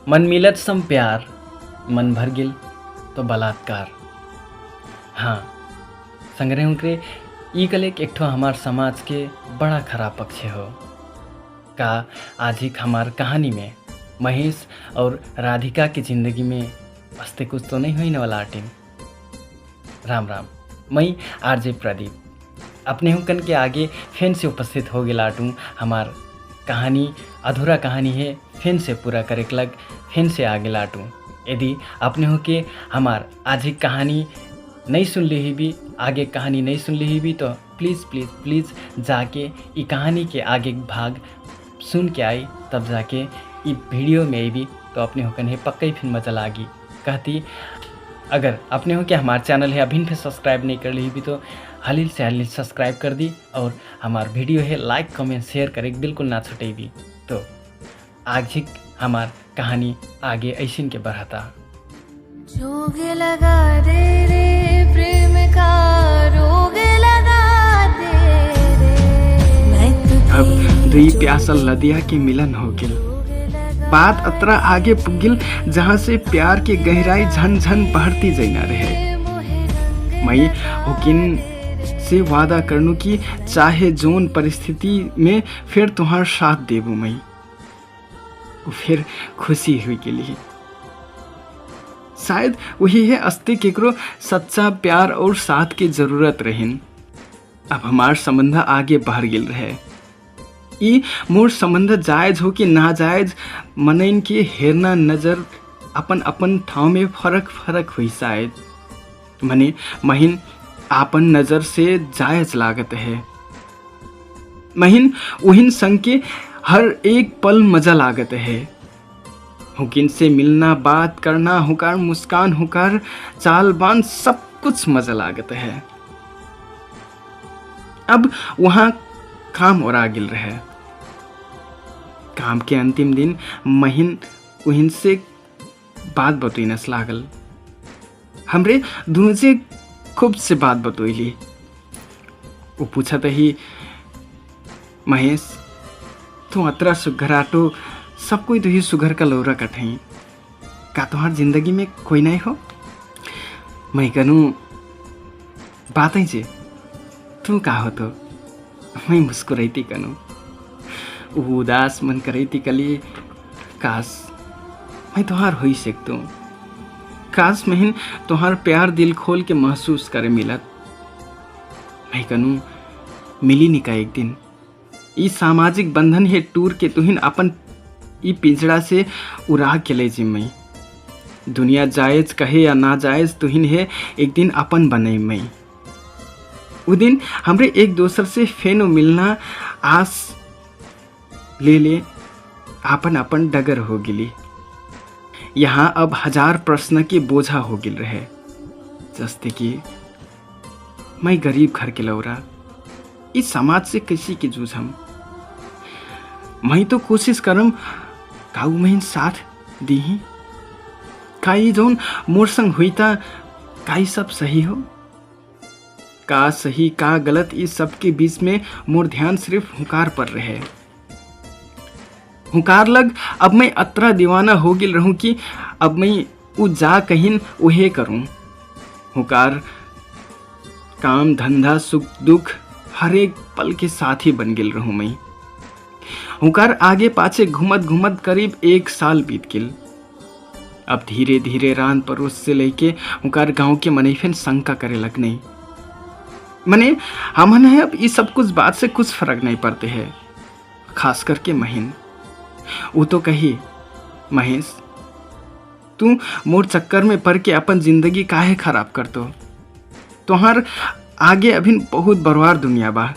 मन मिलत सम प्यार, मन भर गिल तो बलात्कार। हाँ, संग्रह उनके ई कल एक ठो हमार समाज के बड़ा खराब पक्ष हो। का आज ही हमार कहानी में महेश और राधिका की ज़िंदगी में हंसते कुछ तो नहीं होने वाला आटिन। राम राम, मैं आरजे प्रदीप अपने हुकन के आगे फिर से उपस्थित हो गया लाटूँ। हमार कहानी अधूरा कहानी है, फिर से पूरा करे लग फिर से आगे लाटूँ। यदि अपने हो के हमार आज ही कहानी नहीं सुन ली ही भी, आगे कहानी नहीं सुन ली ही भी, तो प्लीज़ प्लीज़ प्लीज़ जाके ये कहानी के आगे भाग सुन के आई, तब जाके ये वीडियो में भी तो अपने होकन है पक्का ही फिर मजा लागी। कहती अगर अपने हो के हमारे चैनल है अभी फिर सब्सक्राइब नहीं कर ली भी, तो हलील से हलील सब्सक्राइब कर दी और हमार वीडियो है लाइक कमेंट शेयर करे बिल्कुल ना छुटे भी। तो आज ही हमार कहानी आगे ऐसी के बढ़ाता। जोग लगा दे रे प्रेम का रोग लगा दे रे। मैं अब दुई प्यासल नदिया के मिलन हो गिल, बात अतरा आगे पुगिल जहाँ से प्यार के गहराई झन झन बढ़ती जैना रहे। मैं हुकिन से वादा करनू कि चाहे जोन परिस्थिति में फिर तुम्हार साथ देबू। मैं फिर खुशी हुई के लिए शायद वही है अस्ति केकरो सच्चा प्यार और साथ की जरूरत रहिन। अब हमार संबंध आगे बढ़ गिल रहे। ई मोर संबंध जायज हो कि नाजायज मनइन के हेरना नजर अपन अपन ठाव में फरक फरक हुई। शायद मने महिन आपन नजर से जायज लागत है, महिन उहिन संग के हर एक पल मजा लागत है। हुकिन से मिलना, बात करना, हुकार मुस्कान, हुकार चालबान, सब कुछ मजा लागत है। अब वहाँ काम और आगिल रहे। काम के अंतिम दिन महिन उहिन से बात बतोइनस लागल। हमरे दोनों से खूब से बात बतोइली। वो पूछा ही, महेश तू अतरा सुघराटो सब कोई तो ही सुघर का लौरा कठई, का तुम्हार जिंदगी में कोई नहीं हो? मैं कनु बात ही जे तू का हो तो मैं मुस्कुराती कनु। वो उदास मन करती कली, काश मैं तुहार हो सकतू, काश महिन तुहार प्यार दिल खोल के महसूस करे मिलत। मैं कनु मिली निका एक दिन ई सामाजिक बंधन है टूर के तुहिन अपन ई पिंजड़ा से उड़ा के ले जिम्मई। दुनिया जायज कहे या ना जायज तुहिन है एक दिन अपन बने मई। वो दिन हमरे एक दूसर से फेनो मिलना आस ले ले अपन अपन डगर हो गिली। यहाँ अब हजार प्रश्न के बोझा हो गिल रहे, जस्ते कि मैं गरीब घर के लौरा इस समाज से कैसी के जूझम। मैं तो कोशिश करम काऊ में साथ दी ही, काई जोन मोर संग हुई था काई सब सही हो, का सही का गलत इस सब के बीच में मोर ध्यान सिर्फ हुकार पर रहे। हुकार लग अब मैं अतरा दीवाना हो गिल रहूं कि अब मैं उ जा कहिन उहे करूं। हुकार काम धंधा सुख दुख हर एक पल के साथ ही बन गिल रहूं मैं। हुकार आगे पाछे घुमत घुमत करीब 1 साल बीत गिल। अब धीरे धीरे रान परोस से लेके हुकार गांव के मनैफन शंका करे लगने। मने हमन है अब ये सब कुछ बात से कुछ फर्क नहीं पड़ते है, खास करके महिन। वो तो कही, महेश तू मोर चक्कर में पड़ के अपन जिंदगी काहे खराब कर तो? तुहार आगे अभी बहुत बरवार दुनिया बा,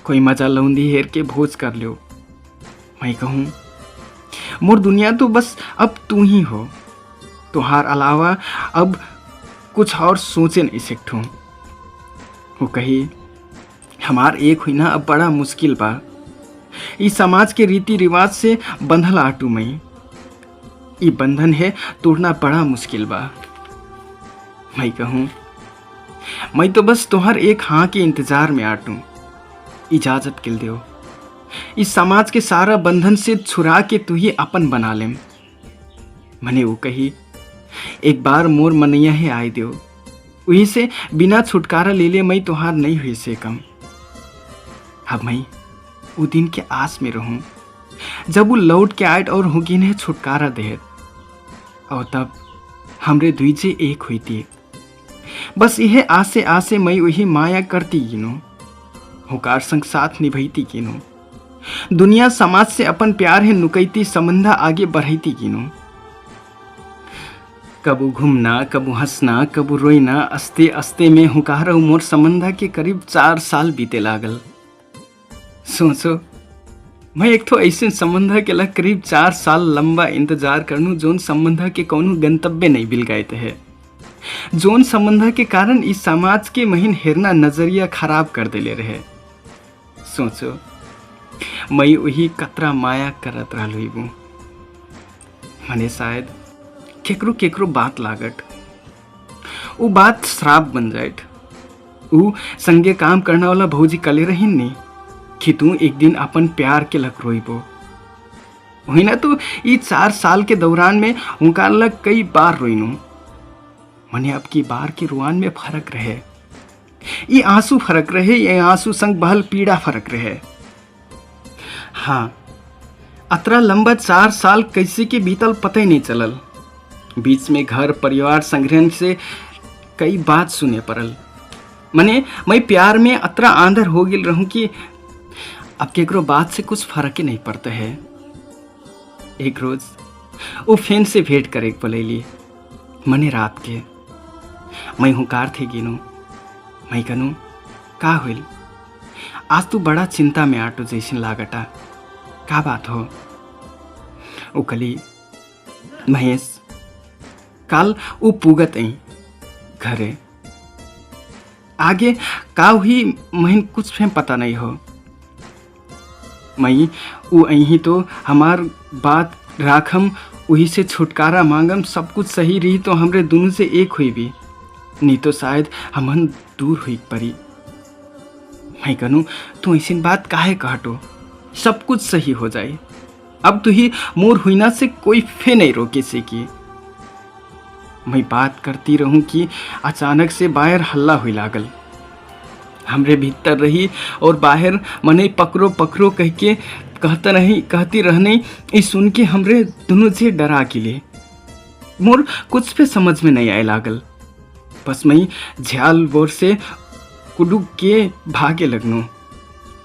कोई मजा लौंदी हेर के भोज कर लियो। मैं कहूँ मोर दुनिया तो बस अब तू ही हो, तुहार अलावा अब कुछ और सोचे नहीं सकूँ। वो कही, हमार एक हुई ना अब बड़ा मुश्किल बा, इस समाज के रीति रिवाज से बंधल आटू मैं। ये बंधन है तोड़ना बड़ा मुश्किल बा। मैं कहूँ मैं तो बस तुहार एक हाँ के इंतजार में आटू, इजाजत किल दो। इस समाज के सारा बंधन से छुरा के तू ही अपन बना लेम। मने वो कही, एक बार मोर मनैया है आए दियो, वही से बिना छुटकारा ले ले मैं तुहार नहीं हुई से कम। अब मैं वो दिन के आस में रहूं जब वो लौट के आयट और हुकीन है छुटकारा देत, और तब हमरे दुईजे एक हुई थी। बस यह आसे आसे मैं वही माया करती गिनो, हुकार संग साथ निभैती गिनो, दुनिया समाज से अपन प्यार है नुकैती संबंधा आगे बढ़ैती गिनो। कबू घूमना, कबू हंसना, कबू रोइना, अस्ते अस्ते में हुकार मोर संबंधा के करीब 4 साल बीते लागल। सोचो, मैं एक तो ऐसे संबंधा के लग करीब 4 साल लंबा इंतजार करनू, जोन संबंधा के कौनो गंतव्य नहीं मिल गए थे, जोन संबंधा के कारण इस समाज के महीन हेरना नजरिया खराब कर देले रहे। सोचो, मैं वही कतरा माया करत रहलू, मने शायद केकरो केकरो बात लागट, वो बात श्राप बन जाएट। वो संगे काम करने वाला भौजी कले रहीन नी कि तू एक दिन अपन प्यार के लग रोइबो। वही ना तो ये 4 साल के दौरान में उनका लग कई बार रोइनू, मने अब की बार के रुआन में फर्क रहे, ये आंसू फर्क रहे, ये आंसू संग बहल पीड़ा फर्क रहे। हाँ, अतरा लंबा 4 साल कैसे के बीतल पता ही नहीं चलल। बीच में घर परिवार संग्रहण से कई बात सुने पड़ल, मने मैं प्यार में अतरा आंधर हो गिल रहूं कि अब केकरो बात से कुछ फर्क ही नहीं पड़ता है। एक रोज वो फेन से भेंट करे बोलैली, मने रात के मैं हुकार थे गिनो, मैं कनु का हुई, आज तू बड़ा चिंता में आटो जैसन लागटा, का बात हो। वो कली, महेश काल वो पुगत आई घरे, आगे का हुई महीन कुछ फें पता नहीं हो। मई वो अही तो हमार बात राखम, वही से छुटकारा मांगम, सब कुछ सही रही तो हमरे दोनों से एक हुई भी, नहीं तो शायद हमन दूर हुई परी। मैं कहूँ तू ऐसी बात काहे कहटो, सब कुछ सही हो जाए, अब तू ही मोर हुईना से कोई फे नहीं रोके से की। मैं बात करती रहूं कि अचानक से बाहर हल्ला हुई लागल, हमरे भीतर रही और बाहर मने पकड़ो पकड़ो कह के कहती रहने, ये सुन के हमरे दोनों से डरा गिले। मोर कुछ भी समझ में नहीं आए लागल, बस मैं झ्याल बोर से कुडुक के भागे लगनू।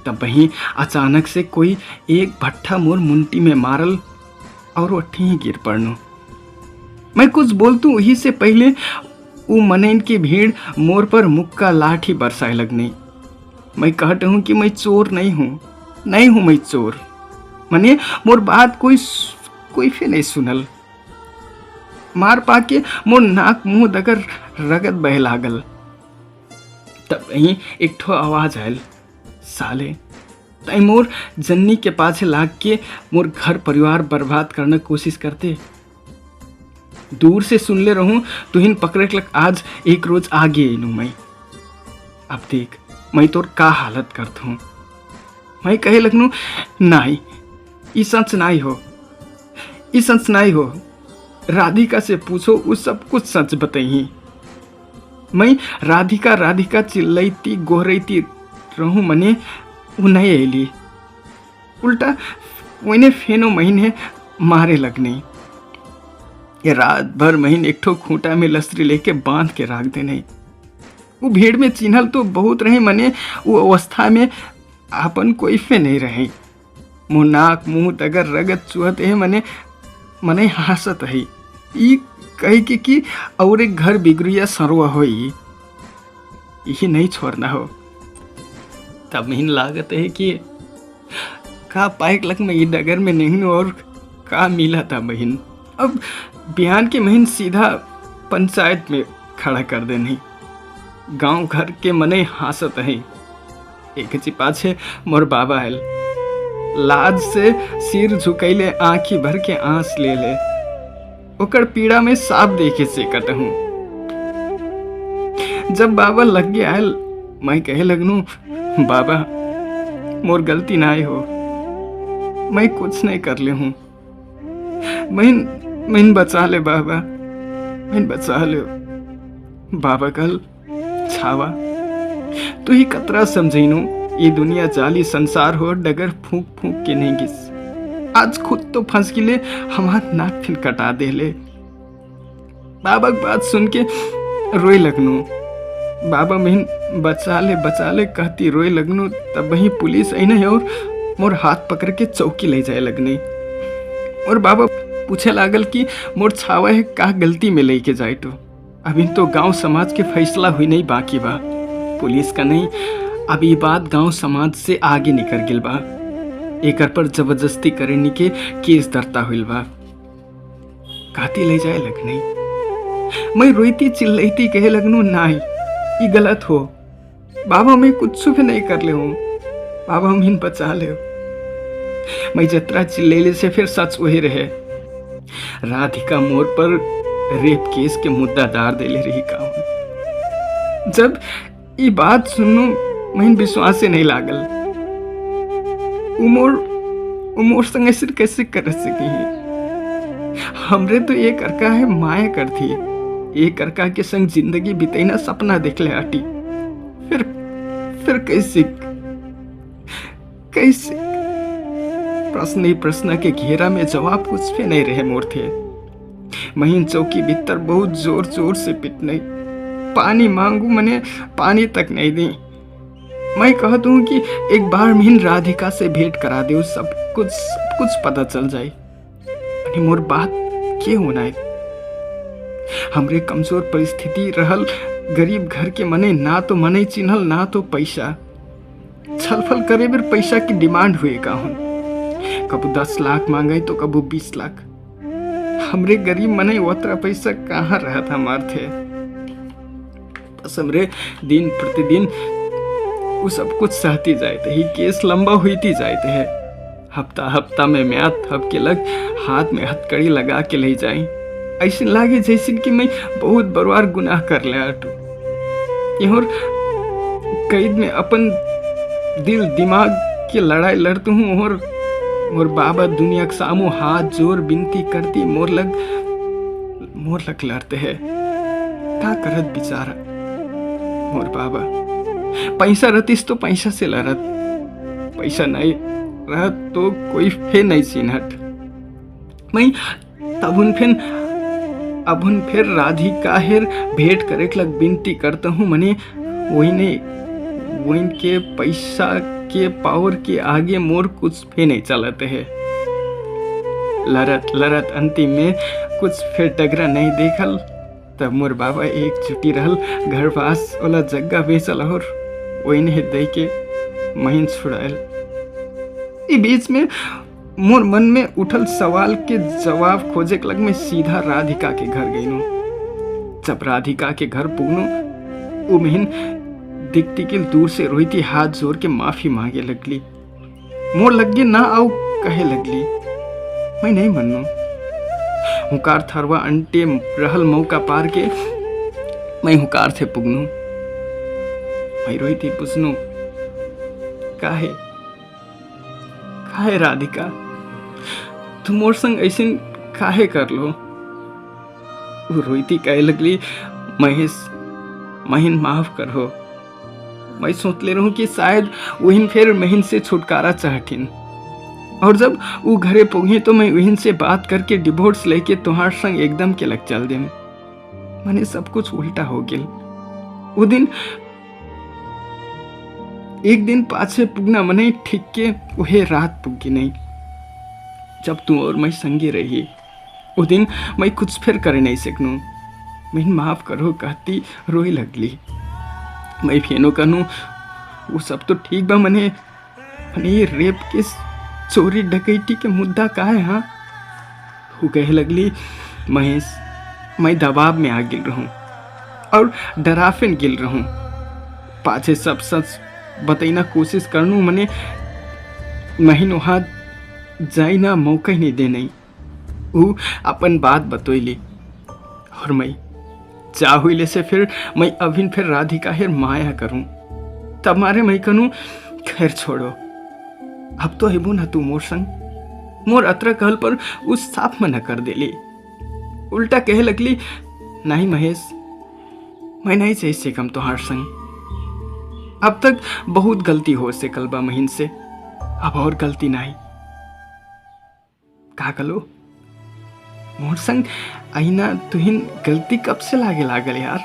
तब वहीं अचानक से कोई एक भट्ठा मोर मुंटी में मारल और वठी ही गिर पड़नू। मैं कुछ बोलतू वही से पहले वो मनैन की भीड़ मोर पर मुक्का लाठी बरसाए लगनी। मैं कहत हूँ कि मैं चोर नहीं हूँ मैं चोर, मने मोर बात कोई फिर नहीं सुनल। मार पाके मोर नाक मुंह दगर रगत बह लागल। तब वहीं एक ठो आवाज आयल, साले तई मोर जन्नी के पाछे लाग के मोर घर परिवार बर्बाद करने कोशिश करते। दूर से सुन ले रहूं तुहिन पकड़े लग आज एक रोज आगे इनू मैं। अब देख मैं तोर का हालत करत हूँ। मैं कहे लगनू नहीं, ई सच नहीं हो, ई सच नहीं हो, राधिका से पूछो, वो सब कुछ सच बताई। मैं राधिका चिल्लैती गोहरैती रहूं, मने वो नहीं अली, उल्टा वही फेनो महीने मारे लगने। ये रात भर महीन एक ठो खूंटा में लसरी लेके बांध के राख देने। वो भीड़ में चिन्हल तो बहुत रहे, मने वो अवस्था में आपन कोई फे नहीं रहे। मुँह नाक मुँह तगर रगत चुहत है, मने हंसत है, ई कही कि और एक घर बिगड़िया सरवा हो, यही नहीं छोड़ना हो। तब महीन लागत है कि का पाइक लग में ये डगर में नहीं और का मिला था महीन। अब बिहान के महीन सीधा पंचायत में खड़ा कर देने। गांव घर के मने हंसत है। एक पाछे मोर बाबा है, लाज से सिर झुकैले आँखी भर के आंस ले ले, ओकर पीड़ा में साफ देखे से कट हूँ। जब बाबा लग गया आयल, मैं कहे लगनू, बाबा मोर गलती ना हो, मैं कुछ नहीं कर ले हूँ। मैं मैंने बचा ले बाबा, मैंने बचा ले। बाबा कल छावा तू ही कतरा समझीनु, ये दुनिया जाली संसार हो, डगर फूंक फूंक के नहीं गिस। आज खुद तो फंस गिले, हमार नाक फिर कटा दे ले। बाबा की बात सुन के रोई लगनू। बाबा मैं बचा ले कहती रोई लगनू। तब वही पुलिस आई नहीं और मोर हाथ पकड़ के चौकी ले जाए लगनी। और बाबा पूछे लागल कि मोर छावा है का गलती में लेके जाए। तो अभी तो गांव समाज के फैसला हुई नहीं बाकी बा, पुलिस का नहीं। अब ये बात गांव समाज से आगे निकल गिल बा, एकर पर जबरदस्ती करने के केस दर्ता हुई बा। कहती ले जाए लगनी। मैं रोईती चिल्लाती कहे लगनू नहीं ये गलत हो बाबा, मैं कुछ भी नहीं कर ले हूँ बाबा, हम इन बचा ले। मैं जतरा चिल्लेले से फिर सच वही रहे। राधिका मोर पर रेप केस के मुद्दा दार दे ले रही का। जब ये बात सुनो मैं विश्वास से नहीं लागल। उमोर संग ऐसे कैसे कर सकी है। हमरे तो एक अरका है माया कर थी, एक अरका के संग जिंदगी बिताना सपना देख ले आटी। फिर कैसे प्रश्न के घेरा में जवाब कुछ भी नहीं रहे मोर थे। महीन चौकी भीतर बहुत जोर जोर से पिटने, पानी मांगू मने पानी तक नहीं दी। मैं कहता हूँ कि एक बार महीन राधिका से भेंट करा दे, सब कुछ पता चल जाए। मोर बात क्या होना है। हमरे कमजोर परिस्थिति रहल, गरीब घर के मने ना तो मने चिन्हल ना तो पैसा। छलफल करे बिर पैसा की डिमांड हुए का हूँ। कबू 10 लाख मांगे तो कबू 20 लाख। हमरे गरीब मने उतना पैसा कहाँ रहा था मार थे। बस हमरे दिन प्रतिदिन वो सब कुछ सहती जाते ही, केस लंबा हुईती जाते है। हफ्ता में म्याद थप के लग हाथ में हथकड़ी लगा के ले जाए। ऐसे लागे जैसे कि मैं बहुत बरवार गुनाह कर ले आटू। और कैद में अपन दिल दिमाग की लड़ाई लड़ती हूँ। और बाबा दुनिया के सामू हाथ जोर बिनती करती मोर लग लड़ते है। क्या करत बेचारा मोर बाबा। पैसा रहतीस तो पैसा से लड़त, पैसा नहीं रहत तो कोई फे नहीं चिन्हत। मैं अबुन फिर राधिका हेर भेंट करे लग बिनती करता हूँ। मने वही के पैसा के पावर के आगे मोर कुछ भी नहीं चलते है। लड़त अंतिम में कुछ फिर टगरा नहीं देखल। तब मोर बाबा एक छुट्टी रहल, घर पास वाला जगह बेचल और वही ने दे के महीन छुड़ायल। इस बीच में मोर मन में उठल सवाल के जवाब खोजे लग में सीधा राधिका के घर गई। जब राधिका के घर पुगनो, वो महीन दिखती के दूर से रोईती हाथ जोड़ के माफी मांगे लगली। मोर लगे ना आओ कहे लगली। मैं नहीं मन्नो। हुकार थरवा अंटे रहल मौका पार के मैं हुकार थे पुगनू। मैं रोईती पूछनू काहे राधिका तुम मोर संग ऐसे काहे कर लो। वो रोईती कहे लगली महीन माफ करो। मैं सोच ले रहूं कि शायद वहीन फिर महीन से छुटकारा चाहथिन। और जब वो घरे पहुंचे तो मैं वहीन से बात करके डिवोर्स लेके तुम्हार संग एकदम के लग चल देम। मैंने सब कुछ उल्टा हो गया। वो दिन एक दिन पाछे पुगना मने ठीक के वही रात पुगी नहीं जब तू और मैं संगे रही। वो दिन मैं कुछ फिर करे नहीं सकनू। मैं माफ करो कहती रोई लगली। मैं फेनो कहूँ वो सब तो ठीक बा, मने ये रेप के चोरी डकैती के मुद्दा का है। हाँ वो कहे लगली महेश मैं दबाव में आ गिल रहूं और डराफिन गिल रहूं। पाछे सब सच बताइना कोशिश करनू मने महीनों हाथ जाई ना मौका ही नहीं दे नहीं। वो अपन बात बतोइली और मैं चाहुले से फिर मैं अभी फिर राधिका हेर माया करूं। तब मारे मैं कहूँ खैर छोड़ो, अब तो हेबो ना तू मोर संग। मोर अत्र कहल पर उस साफ मना कर देली। उल्टा कहे लगली, नहीं महेश, मैं नहीं सही सीखम तोहार संग। अब तक बहुत गलती हो से कलबा महीन से, अब और गलती नहीं। का कलो मोर संग अहिना तुहिन गलती कब से लागे लागल यार।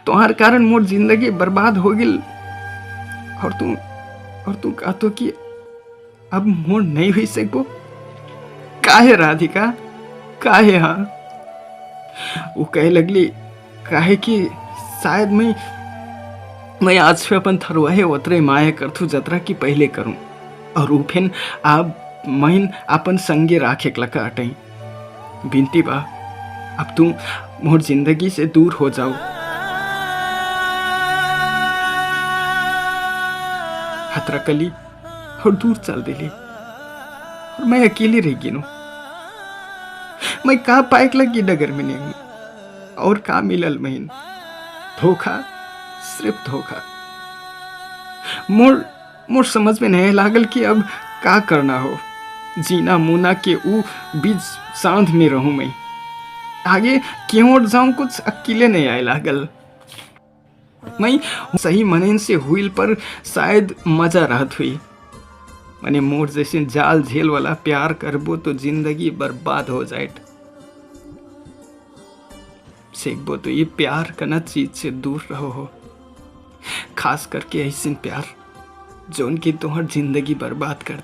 तोहार कारण मोर जिंदगी बर्बाद हो गिल, और तू कहतो कि अब मोर नहीं हुई सकबो। काहे राधिका, काहे? हाँ, वो कहे लगली, काहे कि शायद मैं आज से अपन थरुआहे उतरे माया करथू जतरा की पहले करूं, और ऊ फिन आप महिन अपन संगे राखे लका अटई। बिनती बा, अब तू मोर जिंदगी से दूर हो जाओ। हतरा कली और दूर चल दिली, और मैं अकेली रह गिनू। मैं का पाइक लगी डगर में नहीं, और का मिलल महीन? धोखा, सिर्फ धोखा। मोर समझ में नहीं लागल कि अब का करना हो। जीना मुना के ऊ बीच सांध में रहूं मैं, आगे क्यों और जाऊं कुछ अकेले नहीं आए लागल। मैं सही मनन से हुईल पर शायद मजा रहत हुई। मने मोर जैसे जाल झेल वाला प्यार करबो तो जिंदगी बर्बाद हो जाए। सीखबो तो ये प्यार करना चीज से दूर रहो हो, खास करके ऐसे प्यार जो उनकी तुम्हार जिंदगी बर्बाद कर